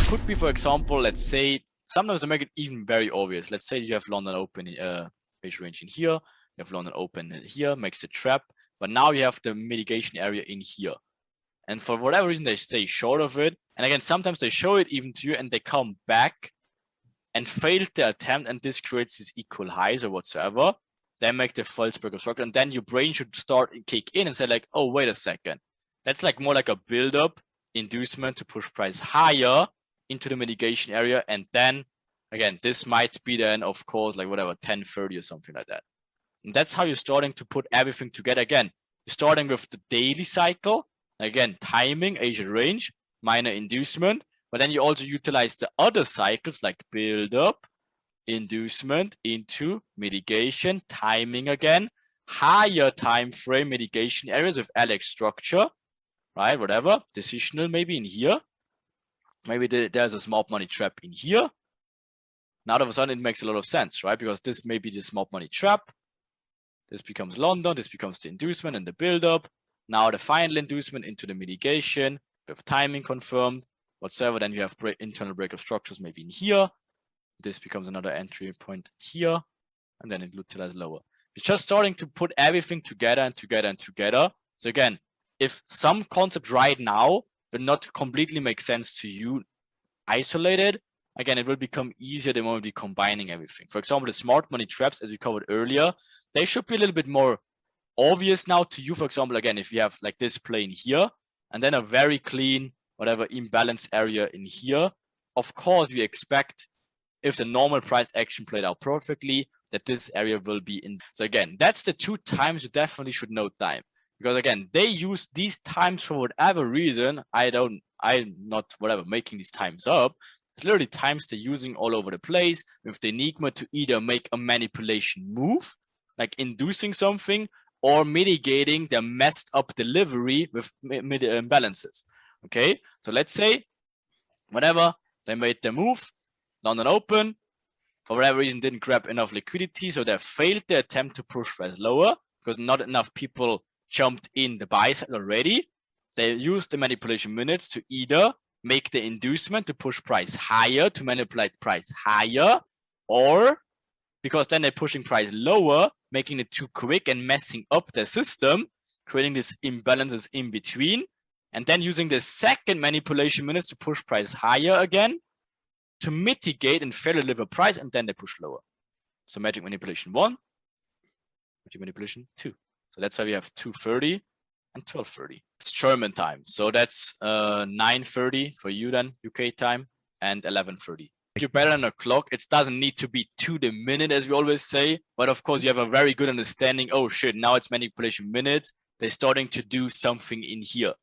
could be, for example, let's say, sometimes I make it even very obvious. Let's say you have London Open base range in here, you have London Open here, makes the trap, but now you have the mitigation area in here. And for whatever reason, they stay short of it. And again, sometimes they show it even to you and they come back and fail the attempt, and this creates these equal highs or whatsoever. Then make the false break of structure, and then your brain should start and kick in and say like, oh, wait a second. That's like more like a build-up inducement to push price higher into the mitigation area. And then again, this might be then, of course, like whatever, 1030 or something like that. And that's how you're starting to put everything together. Again, you're starting with the daily cycle. Again, timing, Asian range, minor inducement. But then you also utilize the other cycles like build up, inducement into mitigation, timing again, higher time frame mitigation areas with LX structure, right? Whatever, decisional maybe in here. Maybe there's a smart money trap in here. Now all of a sudden it makes a lot of sense, right? Because this may be the smart money trap. This becomes London, this becomes the inducement and the build up. Now the final inducement into the mitigation with timing confirmed, whatsoever. Then you have internal break of structures maybe in here. This becomes another entry point here, and then it utilizes lower. It's just starting to put everything together and together and together. So again, if some concept right now will not completely make sense to you isolated, again, it will become easier the moment we're combining everything. For example, the smart money traps, as we covered earlier, they should be a little bit more obvious now to you. For example, again, if you have like this plane here, and then a very clean, whatever, imbalance area in here, of course, we expect, if the normal price action played out perfectly, that this area will be in. So again, that's the 2 times you definitely should note time. Because again, they use these times for whatever reason. I'm not whatever making these times up. It's literally times they're using all over the place with the Enigma to either make a manipulation move, like inducing something, or mitigating their messed up delivery with imbalances. Okay, so let's say whatever, they made the move, London Open, for whatever reason didn't grab enough liquidity, so they failed the attempt to push price lower because not enough people jumped in the buy side already. They used the manipulation minutes to either make the inducement to push price higher, to manipulate price higher, or because then they're pushing price lower, making it too quick and messing up the system, creating these imbalances in between, and then using the second manipulation minutes to push price higher again, to mitigate and fail to deliver price, and then they push lower. So magic manipulation 1, magic manipulation 2. So that's why we have 2:30 and 12:30. It's German time. So that's 9:30 for you then, UK time, and 11:30. You're better than a clock. It doesn't need to be to the minute, as we always say. But of course, you have a very good understanding. Oh shit, now it's manipulation minutes. They're starting to do something in here.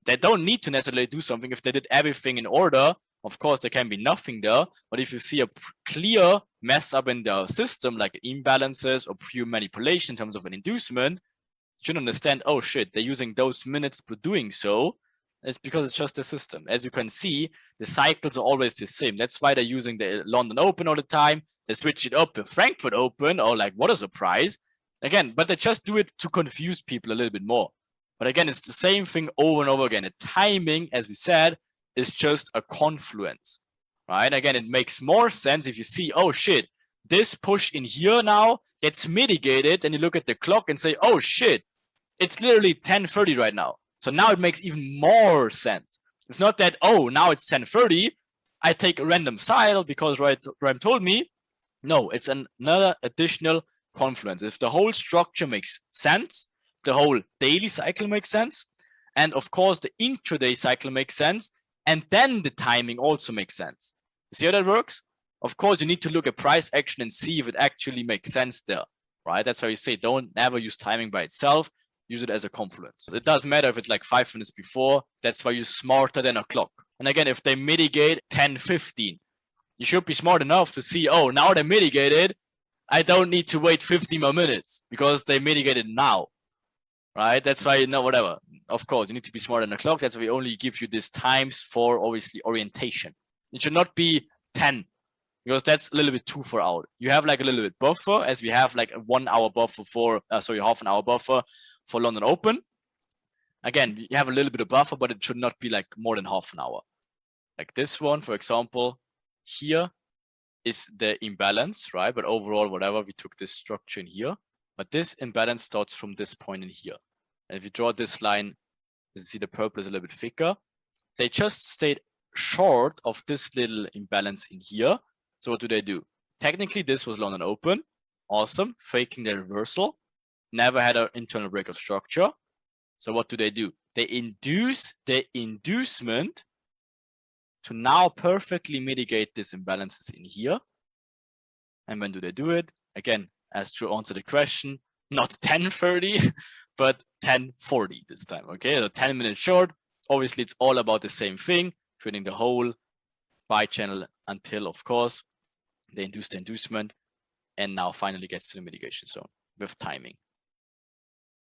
They don't need to necessarily do something. If they did everything in order, of course, there can be nothing there. But if you see a clear mess up in the system, like imbalances or pure manipulation in terms of an inducement, you should understand, oh shit, they're using those minutes for doing so. It's because it's just the system. As you can see, the cycles are always the same. That's why they're using the London Open all the time. They switch it up to Frankfurt Open, or like, what a surprise. Again, but they just do it to confuse people a little bit more. But again, it's the same thing over and over again. The timing, as we said, is just a confluence, right? Again, it makes more sense if you see, oh shit, this push in here now gets mitigated, and you look at the clock and say, oh shit, it's literally 10:30 right now. So now it makes even more sense. It's not that, oh, now it's 10:30, I take a random side because Ryan told me. No, it's another additional confluence. If the whole structure makes sense, the whole daily cycle makes sense, and of course the intraday cycle makes sense, and then the timing also makes sense. See how that works? Of course, you need to look at price action and see if it actually makes sense there, right? That's why you say don't never use timing by itself. Use it as a confluence. It doesn't matter if it's like 5 minutes before. That's why you're smarter than a clock. And again, if they mitigate 10:15, you should be smart enough to see, oh, now they mitigated. I don't need to wait 50 more minutes because they mitigated now, right? That's why, whatever. Of course, you need to be smarter than a clock. That's why we only give you these times for obviously orientation. It should not be 10 because that's a little bit too far out. You have like a little bit buffer, as we have like a 1 hour buffer for, half an hour buffer for London Open. Again, you have a little bit of buffer, but it should not be like more than half an hour. Like this one, for example, here is the imbalance, right? But overall, whatever, we took this structure in here. But this imbalance starts from this point in here. And if you draw this line, you see the purple is a little bit thicker. They just stayed short of this little imbalance in here. So what do? Technically, this was London Open. Awesome. Faking the reversal. Never had an internal break of structure. So what do? They induce the inducement to now perfectly mitigate these imbalances in here. And when do they do it? Again, as to answer the question, not 10:30, but 10:40 this time. Okay, so 10 minutes short. Obviously, it's all about the same thing, trading the whole buy channel until, of course, they induce the inducement and now finally gets to the mitigation zone with timing.